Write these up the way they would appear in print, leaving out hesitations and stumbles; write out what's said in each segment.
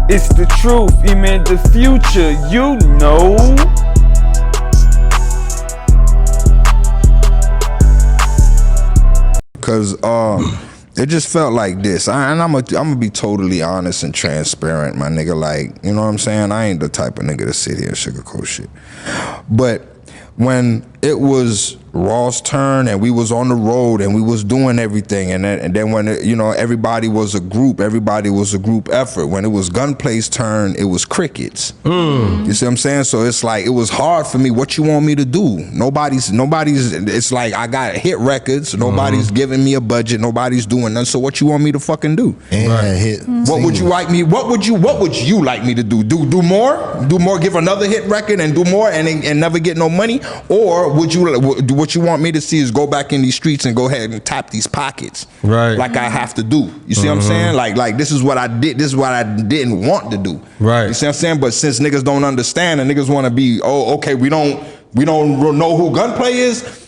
It's the truth, even the future, you know. Cause it just felt like this. And I'm gonna be totally honest and transparent, my nigga. Like, you know what I'm saying? I ain't the type of nigga to sit here and sugarcoat shit. But when it was Raw's turn and we was on the road and we was doing everything, and then when it, you know, everybody was a group effort. When it was Gunplay's turn, it was crickets. You see what I'm saying? So it's like, it was hard for me. What you want me to do? Nobody's. It's like I got hit records. Nobody's giving me a budget. Nobody's doing nothing. So what you want me to fucking do? And hit. What would you like me? What would you like me to do? Do more? Do more? Give another hit record and do more and never get no money? Or would you? What you want me to see is go back in these streets and go ahead and tap these pockets, right? Like I have to do. You see what I'm saying? Like this is what I did. This is what I didn't want to do. Right. You see what I'm saying? But since niggas don't understand and niggas want to be, oh, okay, we don't know who Gunplay is.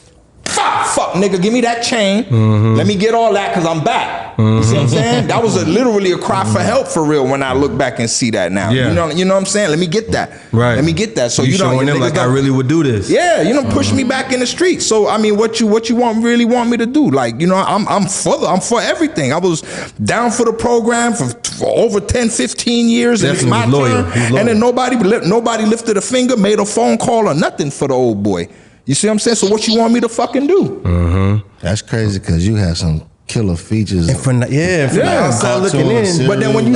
Fuck, nigga, give me that chain. Let me get all that, cause I'm back. You see what I'm saying? That was literally a cry for help for real when I look back and see that now. Yeah. You know what I'm saying? Let me get that. Right. Let me get that. So you showing them like I really would do this. Yeah, you know, push me back in the street. So I mean, what you really want me to do? Like, you know, I'm for everything. I was down for the program for over 10, 15 years, and it's my turn. And then nobody lifted a finger, made a phone call or nothing for the old boy. You see what I'm saying? So what you want me to fucking do? That's crazy, because you had some killer features. Outside looking in. But then when you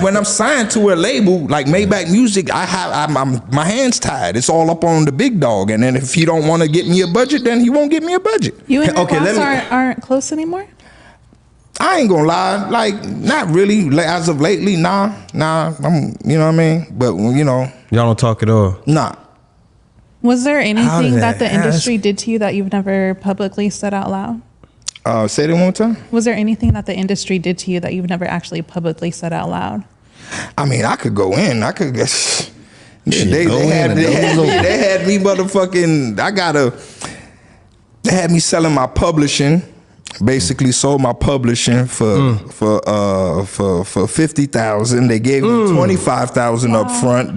when I'm signed to a label like Maybach Music, I'm my hands tied. It's all up on the big dog. And then if he don't want to get me a budget, then he won't get me a budget. You and Rick Ross aren't close anymore? I ain't gonna lie, like, not really. As of lately, nah. I'm, you know what I mean? But you know, y'all don't talk at all. Nah. Was there anything that the industry did to you that you've never publicly said out loud? Say that one more time. Was there anything that the industry did to you that you've never actually publicly said out loud? I mean, I could go in. I could guess. They had me motherfucking. They had me selling my publishing. Basically sold my publishing for $50,000. They gave me $25,000 up front.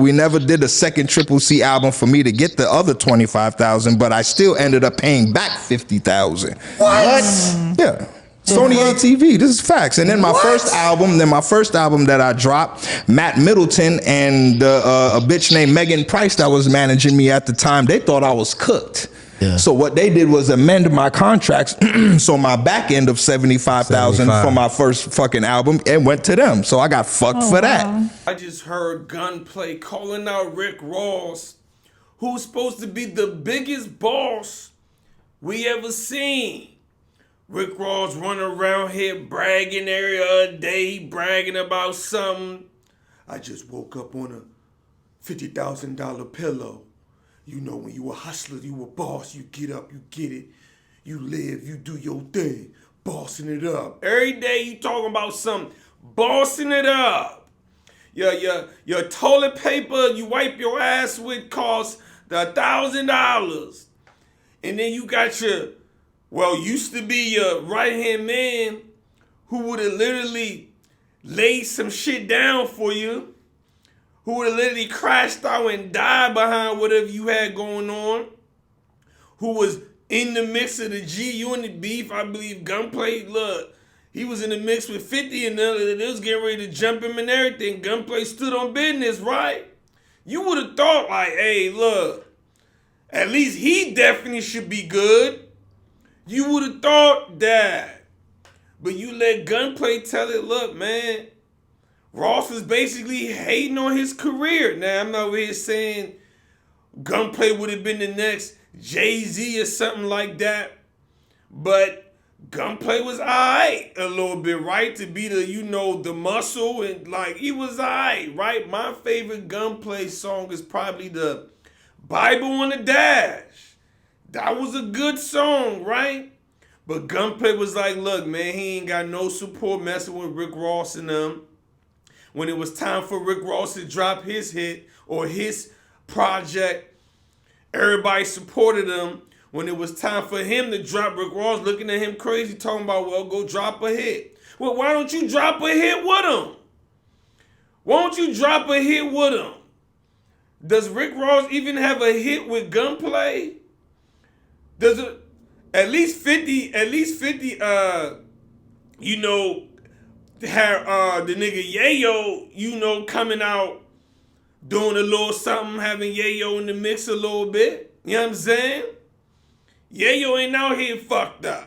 We never did a second Triple C album for me to get the other $25,000, but I still ended up paying back $50,000. What? Yeah. Sony ATV, this is facts. And then my first album that I dropped, Matt Middleton and a bitch named Megan Price that was managing me at the time, they thought I was cooked. Yeah. So what they did was amend my contracts. So my back end of $75,000 for my first fucking album, it went to them. So I got fucked for that. I just heard Gunplay calling out Rick Ross, who's supposed to be the biggest boss we ever seen. Rick Ross running around here bragging every other day, bragging about something. I just woke up on a $50,000 pillow. You know, when you a hustler, you a boss, you get up, you get it, you live, you do your thing, bossing it up. Every day you talking about something, bossing it up. Your toilet paper you wipe your ass with costs $1,000. And then you got used to be your right-hand man who would have literally laid some shit down for you, who would have literally crashed out and died behind whatever you had going on, who was in the mix of the G, you in the beef. I believe Gunplay, look, he was in the mix with 50 and they was getting ready to jump him and everything. Gunplay stood on business, right? You would have thought like, hey, look, at least he definitely should be good. You would have thought that. But you let Gunplay tell it, look, man, Ross is basically hating on his career. Now, I'm not over here saying Gunplay would have been the next Jay-Z or something like that, but Gunplay was all right a little bit, right? To be the muscle, and like, he was all right? My favorite Gunplay song is probably the Bible on the Dash. That was a good song, right? But Gunplay was like, look, man, he ain't got no support messing with Rick Ross and them. When it was time for Rick Ross to drop his hit or his project, everybody supported him. When it was time for him to drop, Rick Ross looking at him crazy, talking about, well, go drop a hit. Well, why don't you drop a hit with him? Why don't you drop a hit with him? Does Rick Ross even have a hit with Gunplay? Does it at least 50 you know, have the nigga Yayo, you know, coming out doing a little something, having Yayo in the mix a little bit. You know what I'm saying? Yayo ain't out here fucked up.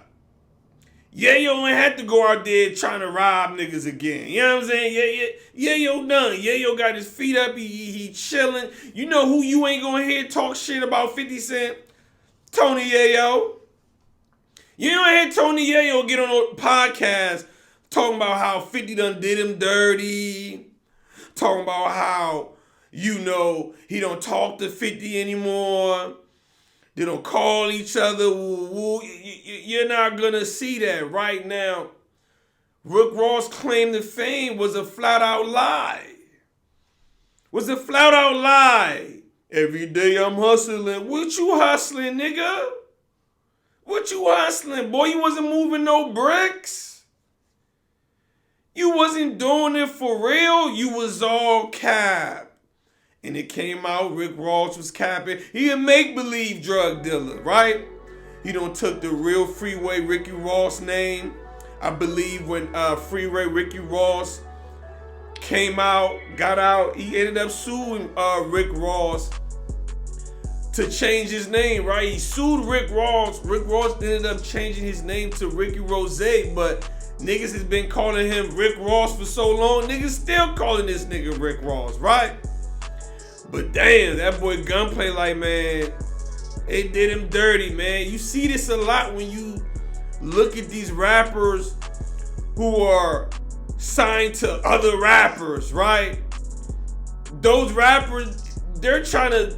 Yayo ain't had to go out there trying to rob niggas again. You know what I'm saying? Yayo done. Yayo got his feet up. He chilling. You know who you ain't gonna hear talk shit about 50 Cent? Tony Yayo. You don't hear Tony Yayo get on a podcast talking about how 50 done did him dirty. Talking about how, you know, he don't talk to 50 anymore. They don't call each other. Woo, woo. You're not going to see that right now. Rick Ross' claim to fame was a flat out lie. Was a flat out lie. Every day I'm hustling. What you hustling, nigga? What you hustling? Boy, you wasn't moving no bricks. You wasn't doing it for real. You was all cap. And it came out Rick Ross was capping. He a make-believe drug dealer, right? He done took the real Freeway Ricky Ross name. I believe when Freeway Ricky Ross came out, got out, he ended up suing Rick Ross to change his name, right? He sued Rick Ross. Rick Ross ended up changing his name to Ricky Rose, but niggas has been calling him Rick Ross for so long. Niggas still calling this nigga Rick Ross, right? But damn, that boy Gunplay, like, man, it did him dirty, man. You see this a lot when you look at these rappers who are signed to other rappers, right? Those rappers, they're trying to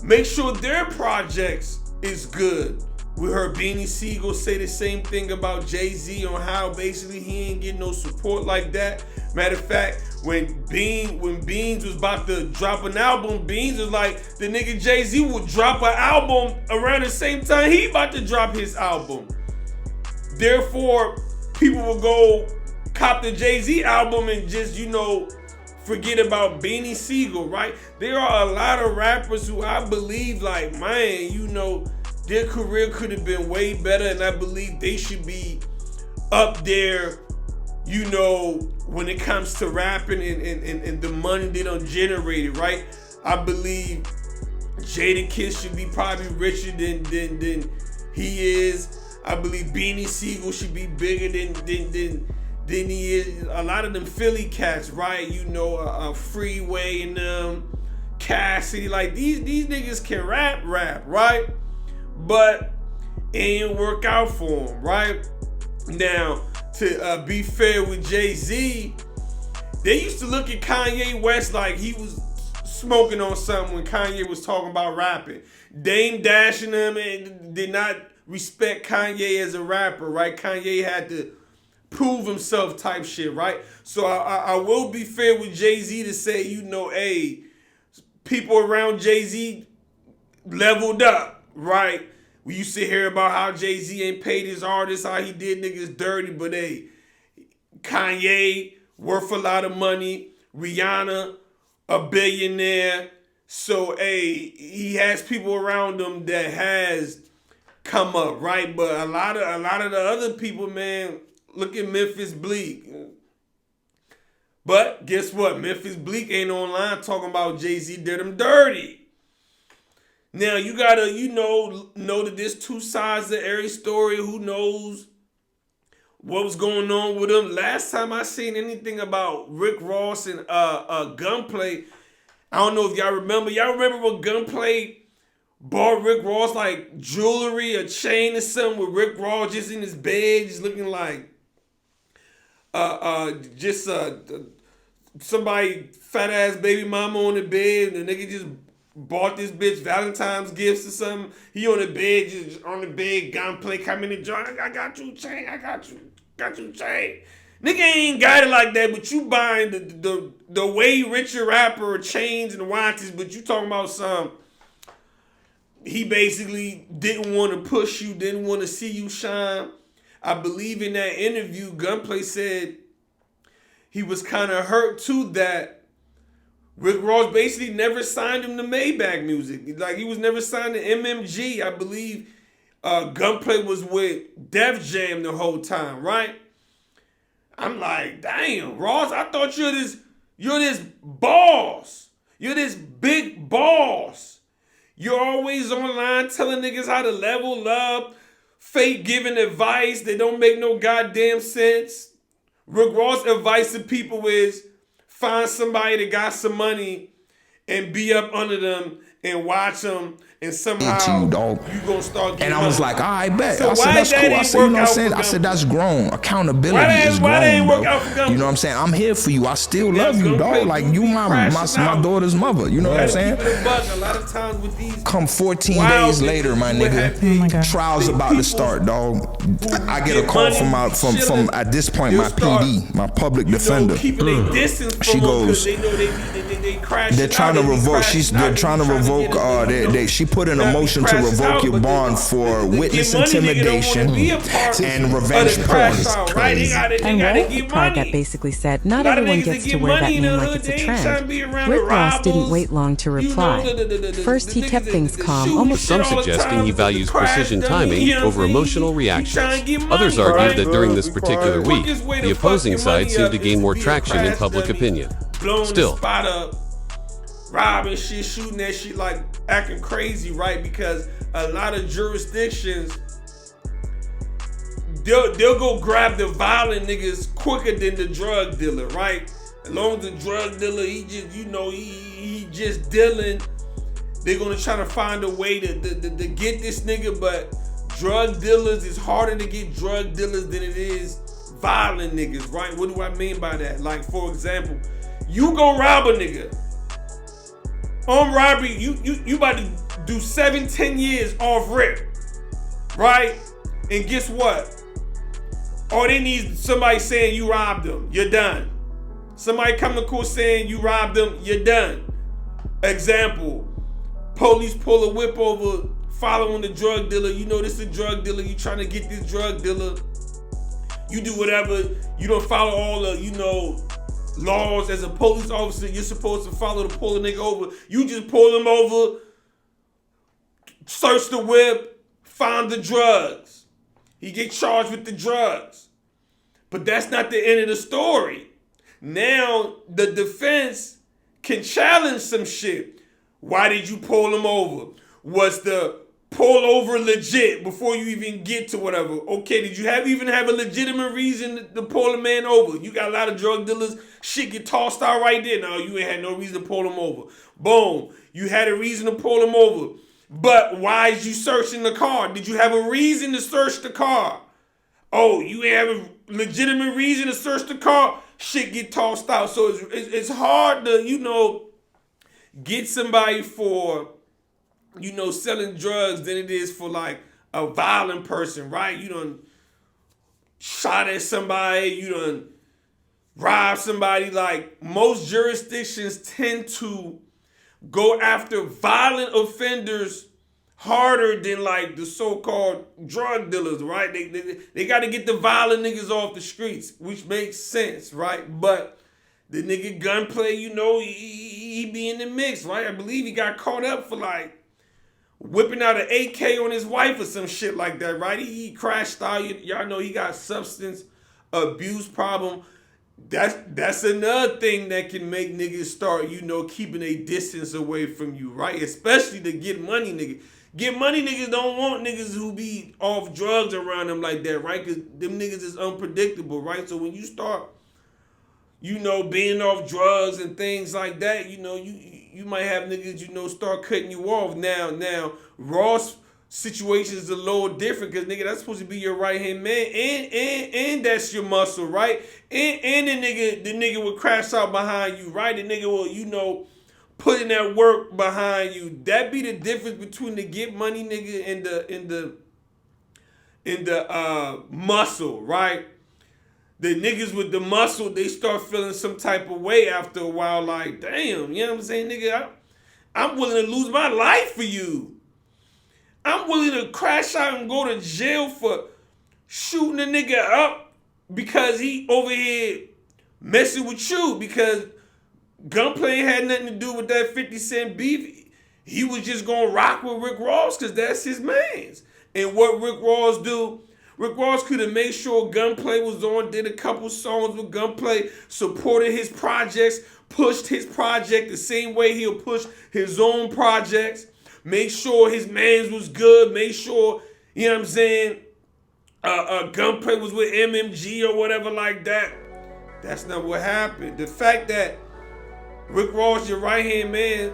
make sure their projects is good. We heard Beanie Siegel say the same thing about Jay-Z on how basically he ain't getting no support like that. Matter of fact, when Beans was about to drop an album, Beans was like, the nigga Jay-Z would drop an album around the same time he about to drop his album. Therefore, people will go cop the Jay-Z album and just, you know, forget about Beanie Siegel, right? There are a lot of rappers who I believe, like, man, you know, their career could have been way better, and I believe they should be up there, you know, when it comes to rapping and the money they done generated, right? I believe Jadakiss should be probably richer than he is. I believe Beanie Siegel should be bigger than he is. A lot of them Philly cats, right? You know, Freeway and them, Cassidy, like these niggas can rap, right? But it ain't work out for them, right? Now, to be fair with Jay-Z, they used to look at Kanye West like he was smoking on something when Kanye was talking about rapping. Dame Dash and them did not respect Kanye as a rapper, right? Kanye had to prove himself type shit, right? So I will be fair with Jay-Z to say, you know, hey, people around Jay-Z leveled up, right? We used to hear about how Jay-Z ain't paid his artists, how he did niggas dirty, but hey, Kanye worth a lot of money, Rihanna a billionaire, so hey, he has people around him that has come up, right? But a lot of the other people, man, look at Memphis Bleak. But guess what? Memphis Bleak ain't online talking about Jay-Z did him dirty. Now, you gotta, you know that there's two sides to every story. Who knows what was going on with him? Last time I seen anything about Rick Ross and Gunplay, I don't know if y'all remember. Y'all remember when Gunplay bought Rick Ross like jewelry, a chain or something with Rick Ross just in his bed, just looking like somebody fat ass baby mama on the bed, and the nigga just bought this bitch Valentine's gifts or something. He on the bed, just on the bed, Gunplay come in the joint. I got you chain. I got you chain. Nigga ain't got it like that, but you buying the way richer rapper chains and watches, but you talking about some. He basically didn't want to push you, didn't want to see you shine. I believe in that interview, Gunplay said he was kind of hurt too that Rick Ross basically never signed him to Maybach Music. Like, he was never signed to MMG. I believe Gunplay was with Def Jam the whole time, right? I'm like, damn, Ross, I thought you're this boss. You're this big boss. You're always online telling niggas how to level up, fake giving advice that don't make no goddamn sense. Rick Ross' advice to people is find somebody that got some money and be up under them and watch them, and somehow you, dog. You gonna start getting and I was money. like, all right, bet. So I said, why that's that cool. I ain't said, you know work what I'm out saying? for I said, Gunplay? that's grown. Accountability Why that is ain't grown, work out for bro. Gunplay? You know what I'm saying? I'm here for you. I still Yeah, love you, Gunplay, dog. Like, you you be my crashing out. daughter's mother. You know what I'm saying? Keep it a buck. A lot of times with these Come 14 wild days later, niggas, my you would nigga, have these God. trials big about to people start, dog. I get a get call money, from chilling. at this point, They'll my start, PD, my public you know, defender. keeping their distance from She them 'cause goes, they know they crashing They're trying out. to They be revoke. crashing They're out. trying to They be revoke. get a nigga, you know, She put in a not be motion to crashing revoke out, your but bond for the witness get money nigga don't intimidation wanna be a part and of revenge the porn. crash out, right? They gotta And get wrote the card money. that basically said, not A lot of everyone niggas that gets to get wear that money in name the like hood, it's they a ain't trying to trend. be around Rick the Ross didn't rivals. wait long to You know, reply. First, he niggas kept that- things that calm, shoot almost shit Some all the suggesting time, he but the values crash precision dummy, timing you know what I'm over saying? emotional He reactions. trying to get money, Others argued right? that during this particular week, Quickest way the to opposing fuck your side money seemed up to gain is more be a traction in crash public dummy, opinion. blowing Still, the spot up, robbing shit, shooting that shit, like acting crazy, right? Because a lot of jurisdictions, they'll go grab the violent niggas quicker than the drug dealer, right? As long as the drug dealer, he just, you know, he just dealing, they're gonna try to find a way to get this nigga. But drug dealers, it's harder to get drug dealers than it is violent niggas, right? What do I mean by that? Like, for example, you go rob a nigga. On robbery, you about to do 7-10 years off rip, right? And guess what? All they need is somebody saying you robbed them. You're done. Somebody come to court saying you robbed them. You're done. Example: police pull a whip over, following the drug dealer. You know this is a drug dealer. You trying to get this drug dealer. You do whatever. You don't follow all the, you know, laws. As a police officer, you're supposed to follow to pull a nigga over. You just pull him over, search the whip, find the drugs. He get charged with the drugs. But that's not the end of the story. Now the defense can challenge some shit. Why did you pull him over? Was the pull over legit before you even get to whatever? Okay, did you even have a legitimate reason to pull a man over? You got a lot of drug dealers, shit get tossed out right there. No, you ain't had no reason to pull him over. Boom, you had a reason to pull him over. But why is you searching the car? Did you have a reason to search the car? Oh, you ain't have a legitimate reason to search the car? Shit get tossed out. So it's hard to, you know, get somebody for, you know, selling drugs than it is for like a violent person, right? You done shot at somebody, you done robbed somebody. Like, most jurisdictions tend to go after violent offenders harder than like the so-called drug dealers, right? They got to get the violent niggas off the streets, which makes sense, right? But the nigga Gunplay, you know, he be in the mix, right? I believe he got caught up for like whipping out an AK on his wife or some shit like that, right? He crashed out. Y'all know he got substance abuse problem. That's another thing that can make niggas start, you know, keeping a distance away from you, right? Especially to get money niggas. Get money niggas don't want niggas who be off drugs around them like that, right? Because them niggas is unpredictable, right? So when you start, you know, being off drugs and things like that, you know, you might have niggas, you know, start cutting you off. Now, Ross situation is a little different because, nigga, that's supposed to be your right-hand man and that's your muscle, right? And the nigga will crash out behind you, right? The nigga will, you know, put in that work behind you. That be the difference between the get money nigga and the muscle, right? The niggas with the muscle, they start feeling some type of way after a while, like, damn, you know what I'm saying, nigga? I'm willing to lose my life for you. I'm willing to crash out and go to jail for shooting a nigga up because he over here messing with you, because Gunplay had nothing to do with that 50 Cent beef. He was just gonna rock with Rick Ross because that's his mans. And what Rick Ross do? Rick Ross could have made sure Gunplay was on, did a couple songs with Gunplay, supported his projects, pushed his project the same way he'll push his own projects, make sure his mans was good, make sure, you know what I'm saying, Gunplay was with MMG or whatever like that. That's not what happened. The fact that Rick Ross, your right-hand man,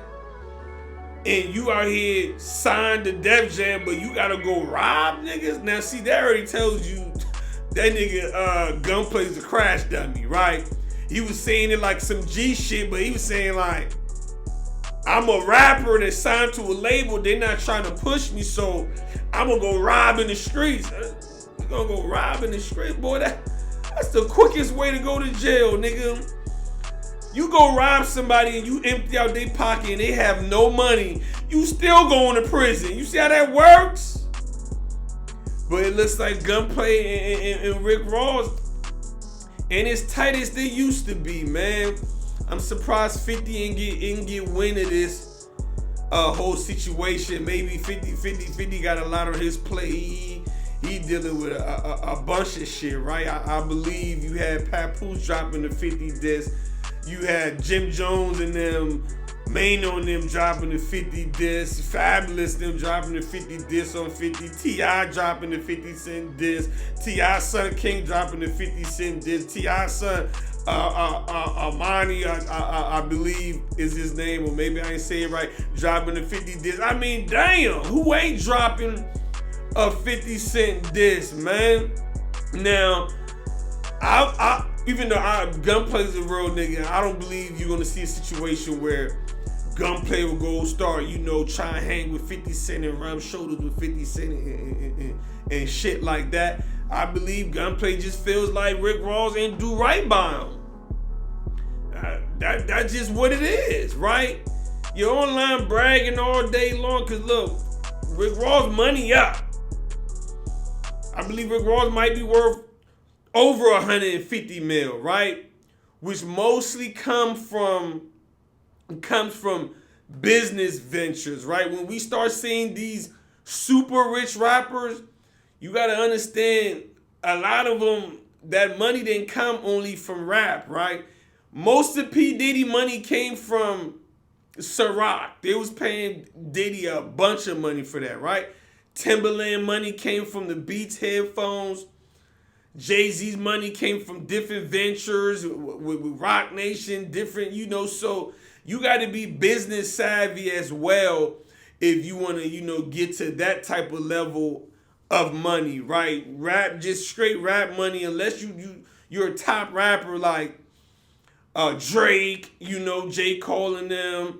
and you out here signed to Def Jam, but you gotta go rob niggas? Now, see, that already tells you that nigga Gunplay's a crash dummy, right? He was saying it like some G shit, but he was saying like, I'm a rapper that's signed to a label, they're not trying to push me, so I'm gonna go rob in the streets. You gonna go rob in the street? Boy, that's the quickest way to go to jail, nigga. You go rob somebody and you empty out their pocket and they have no money, you still going to prison. You see how that works? But it looks like Gunplay and Rick Ross ain't as tight as they used to be, man. I'm surprised 50 ain't get wind of this whole situation. Maybe 50 got a lot on his plate. He dealing with a bunch of shit, right? I believe you had Papoose dropping the 50 disc. You had Jim Jones and them, Mano and them dropping the 50 disc, Fabulous them dropping the 50 disc on 50, T.I. dropping the 50 Cent disc, T.I.'s son King dropping the 50 Cent disc, T.I.'s son Armani, I believe is his name, or maybe I ain't say it right, dropping the 50 disc. I mean, damn, who ain't dropping a 50 Cent disc, man? Now, even though Gunplay is a real nigga, I don't believe you're gonna see a situation where Gunplay will go start, try and hang with 50 Cent and rub shoulders with 50 Cent and shit like that. I believe Gunplay just feels like Rick Ross ain't do right by him. That's just what it is, right? You're online bragging all day long, cause look, Rick Ross money up. I believe Rick Ross might be worth over 150 mil, right? Which mostly comes from business ventures, right? When we start seeing these super rich rappers, you gotta understand a lot of them, that money didn't come only from rap, right? Most of P. Diddy money came from Ciroc. They was paying Diddy a bunch of money for that, right? Timberland money came from the Beats headphones. Jay-Z's money came from different ventures with Rock Nation, different, so you got to be business savvy as well if you want to, get to that type of level of money, right? Rap, just straight rap money, unless you're a top rapper like Drake, J. Cole and them,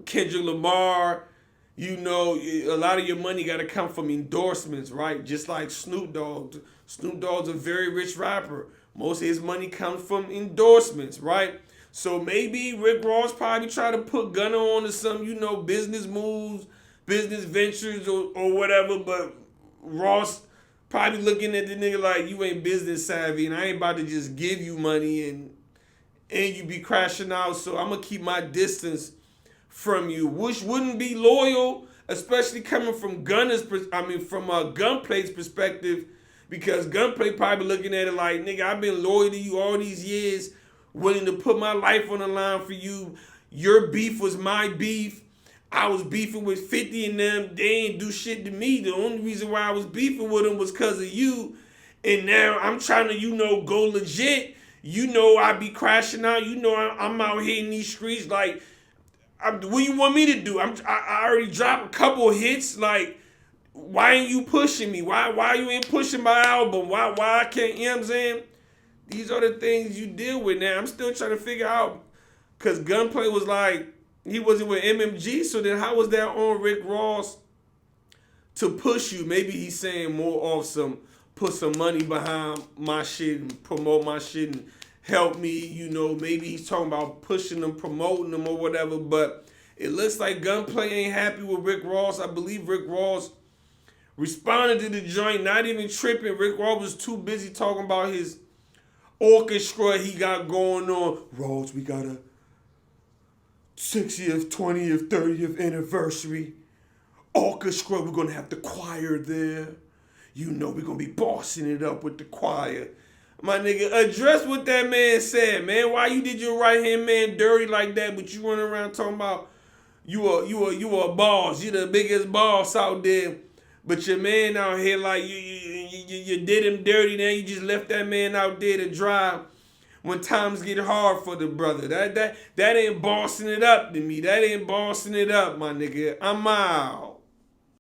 Kendrick Lamar, a lot of your money got to come from endorsements, right? Just like Snoop Dogg. Snoop Dogg's a very rich rapper. Most of his money comes from endorsements, right? So maybe Rick Ross probably try to put Gunna on to some, business moves, business ventures or whatever, but Ross probably looking at the nigga like, you ain't business savvy and I ain't about to just give you money and you be crashing out, so I'm going to keep my distance from you, which wouldn't be loyal, especially coming from Gunplay's perspective, because Gunplay probably looking at it like, nigga, I've been loyal to you all these years, willing to put my life on the line for you. Your beef was my beef. I was beefing with 50 and them. They ain't do shit to me. The only reason why I was beefing with them was because of you. And now I'm trying to, go legit. I be crashing out. I'm out here in these streets like, what do you want me to do? I already dropped a couple hits. Like, why ain't you pushing me? Why you ain't pushing my album? Why I can't, you know what I'm saying? These are the things you deal with now. I'm still trying to figure out, because Gunplay was like, he wasn't with MMG, so then how was that on Rick Ross to push you? Maybe he's saying more off put some money behind my shit and promote my shit and help me, maybe he's talking about pushing them, promoting them or whatever, but it looks like Gunplay ain't happy with Rick Ross. I believe Rick Ross responded to the joint, not even tripping. Rick Ross was too busy talking about his orchestra he got going on. Ross, we gotta 60th, 20th, 30th anniversary. Orchestra, we're gonna have the choir there. You know we're gonna be bossing it up with the choir. My nigga, address what that man said, man. Why you did your right hand man dirty like that, but you run around talking about you a boss. You the biggest boss out there. But your man out here like you did him dirty. Now you just left that man out there to dry when times get hard for the brother. That ain't bossing it up to me. That ain't bossing it up, my nigga. I'm out.